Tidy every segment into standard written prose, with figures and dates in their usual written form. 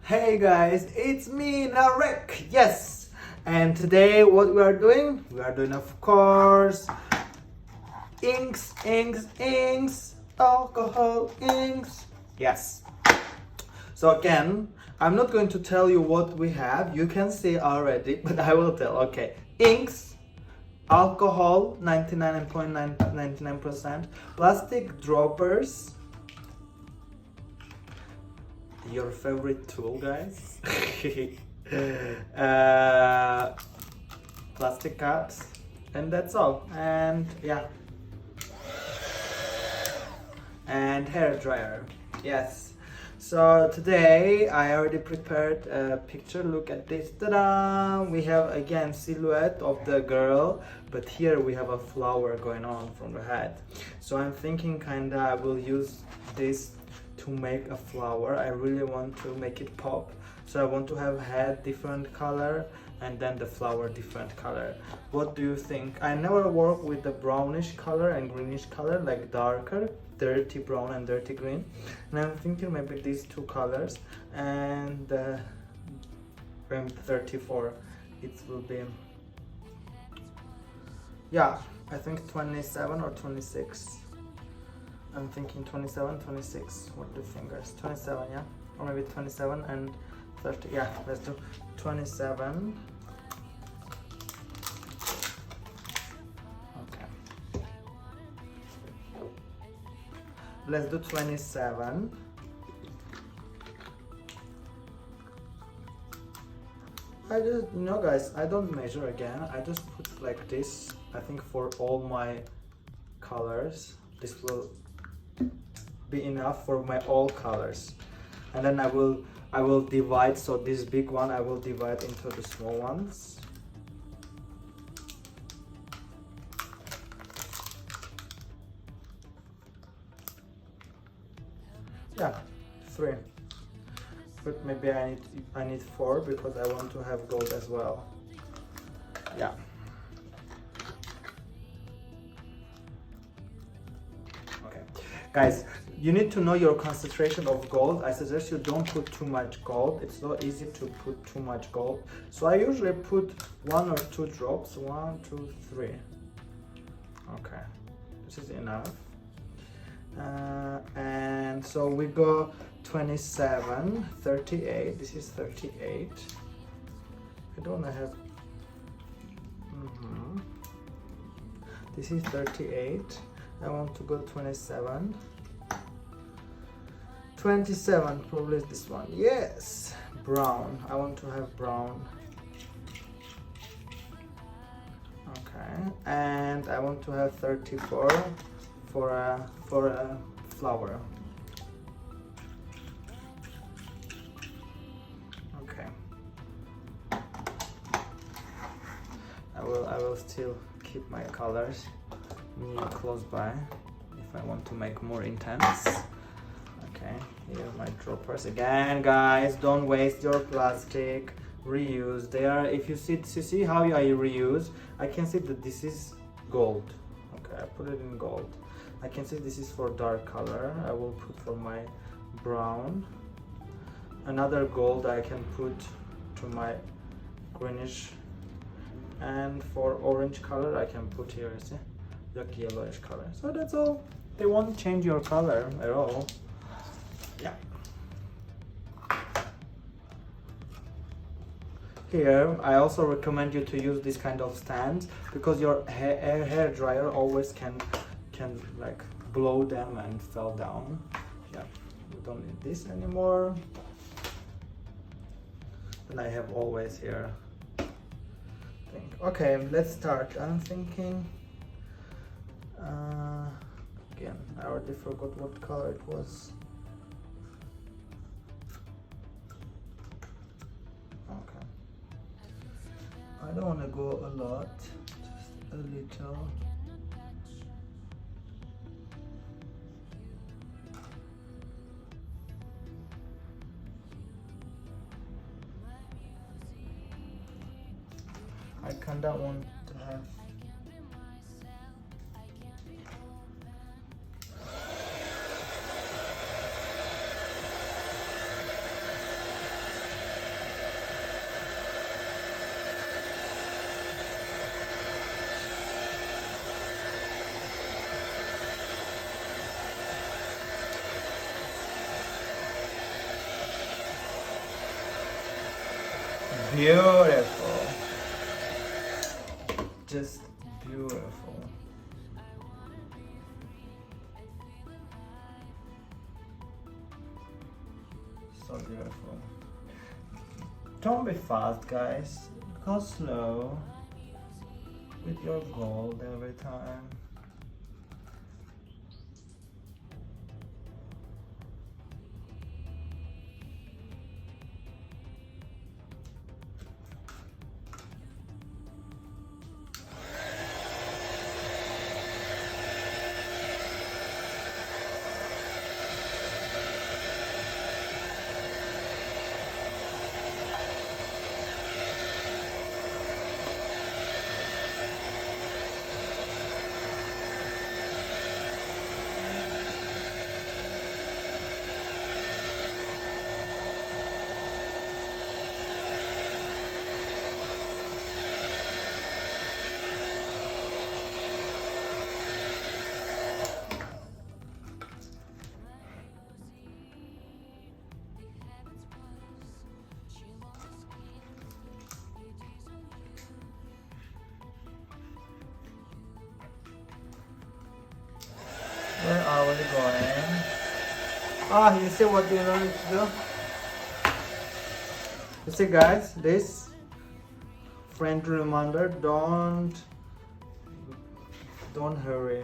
Hey guys, it's me, Narek. Yes, and today what we are doing? We are doing, of course, inks, alcohol inks. Yes. So again, I'm not going to tell you what we have. You can see already, but I will tell. Okay, inks, alcohol, 99.99%, plastic droppers. Your favorite tool, guys. Plastic cups, and that's all. And yeah, and hair dryer. Yes. So today I already prepared a picture. Look at this. Ta-da! We have again silhouette of the girl, but here we have a flower going on from the head. So I'm thinking kinda I will use this to make a flower. I really want to make it pop, so I want to have head different color and then the flower different color. What do you think? I never work with the brownish color and greenish color, like darker dirty brown and dirty green, and I'm thinking maybe these two colors, and frame 34 it will be, yeah, I think 27 or 26. I'm thinking 27, 26. What do you think, guys? 27, yeah? Or maybe 27 and 30. Yeah, let's do 27. Okay. Let's do 27. I just, guys, I don't measure again. I just put like this. I think for all my colors, this will be enough for my all colors, and then I will divide. So this big one I will divide into the small ones. Yeah, 3, but maybe I need 4 because I want to have gold as well. Yeah. Okay, guys, you need to know your concentration of gold. I suggest you don't put too much gold. It's not easy to put too much gold. So I usually put 1 or 2 drops. 1, 2, 3. Okay, this is enough. And so we go 27, 38. This is 38. I don't have. This is 38. I want to go 27. 27, probably this one. Yes, brown. I want to have brown. Okay, and I want to have 34 for a flower. Okay. I will still keep my colors near close by if I want to make more intense. Okay, here are my droppers again, guys. Don't waste your plastic. Reuse. They are, if you see how I reuse, I can see that this is gold. Okay, I put it in gold. I can see this is for dark color. I will put for my brown. Another gold I can put to my greenish, and for orange color I can put here, see, like yellowish color. So that's all. They won't change your color at all. Yeah. Here I also recommend you to use this kind of stand, because your hair dryer always can like blow them and fall down. Yeah, we don't need this anymore. And I have always here thing. Okay, let's start. I'm thinking again, I already forgot what color it was. Okay, I don't want to go a lot, just a little. I kinda want to have beautiful. Just beautiful. So beautiful. Don't be fast, guys. Go slow with your gold every time. Where are we going? Ah, you see what you need to do? You see, guys, this friendly reminder, don't hurry.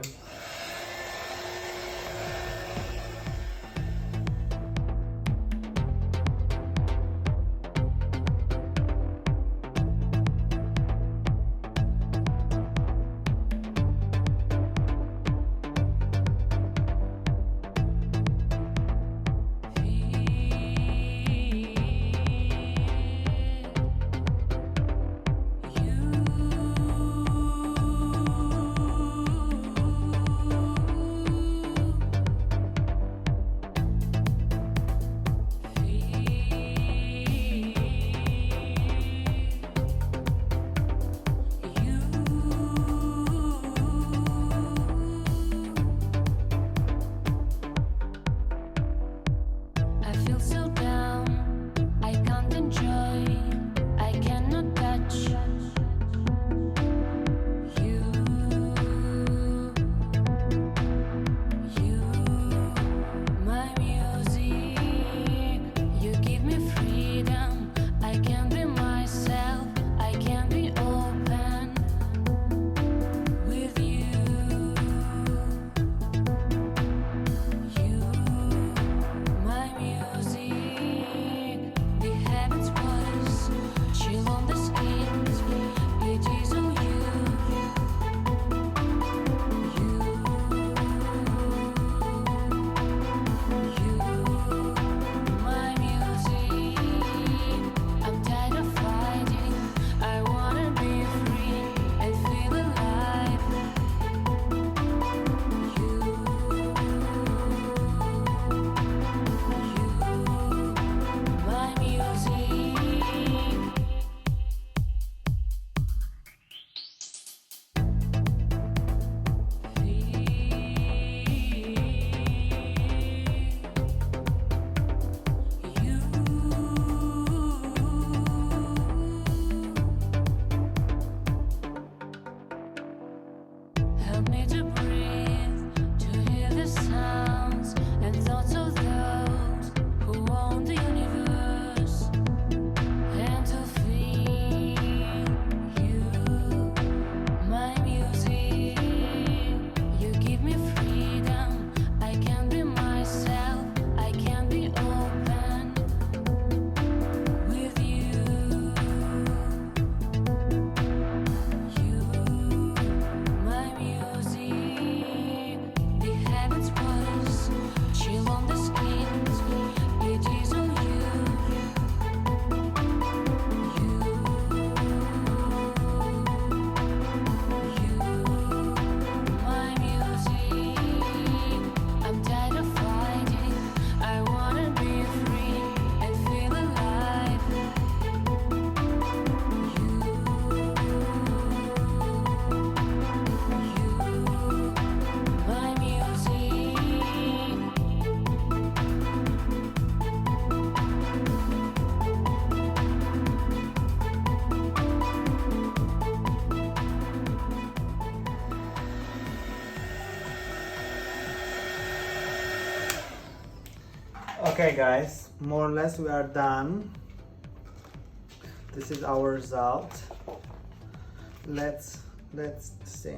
Okay guys, more or less we are done. This is our result. Let's see.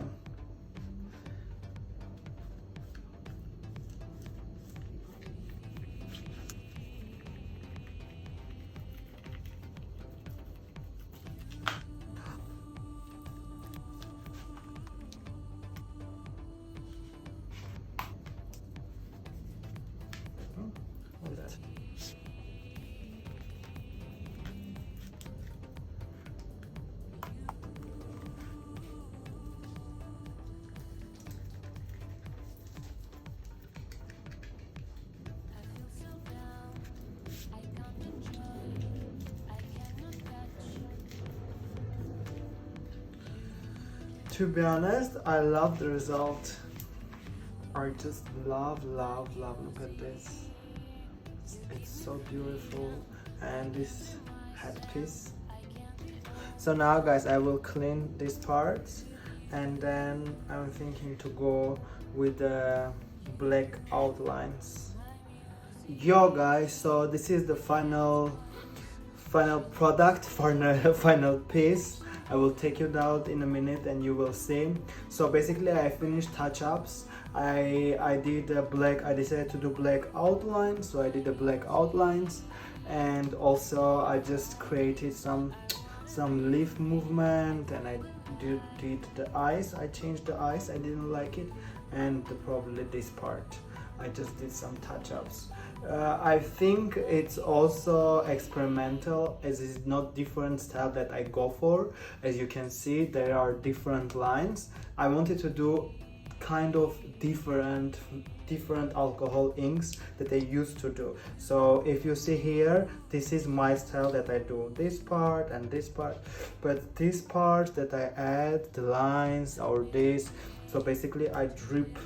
To be honest, I love the result. I just love. Look at this. It's so beautiful, and this headpiece. So now, guys, I will clean these parts, and then I'm thinking to go with the black outlines. Yo, guys. So this is the final product, final piece. I will take you down in a minute and you will see. So basically I finished touch-ups. I decided to do black outlines, so I did the black outlines, and also I just created some leaf movement, and I did the eyes. I changed the eyes, I didn't like it, and probably this part I just did some touch-ups. I think it's also experimental, as it's not different style that I go for. As you can see, there are different lines. I wanted to do kind of different alcohol inks that I used to do. So if you see here, this is my style that I do, this part and this part, but this part that I add the lines or this, so basically I drip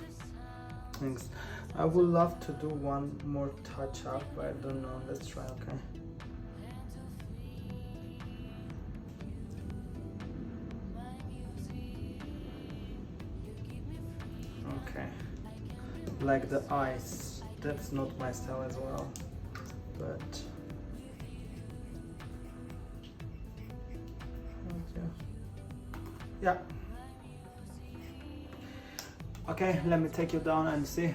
things. I would love to do one more touch up, but I don't know. Let's try. Okay. Okay. Like the eyes. That's not my style as well, but yeah. Okay, let me take you down and see.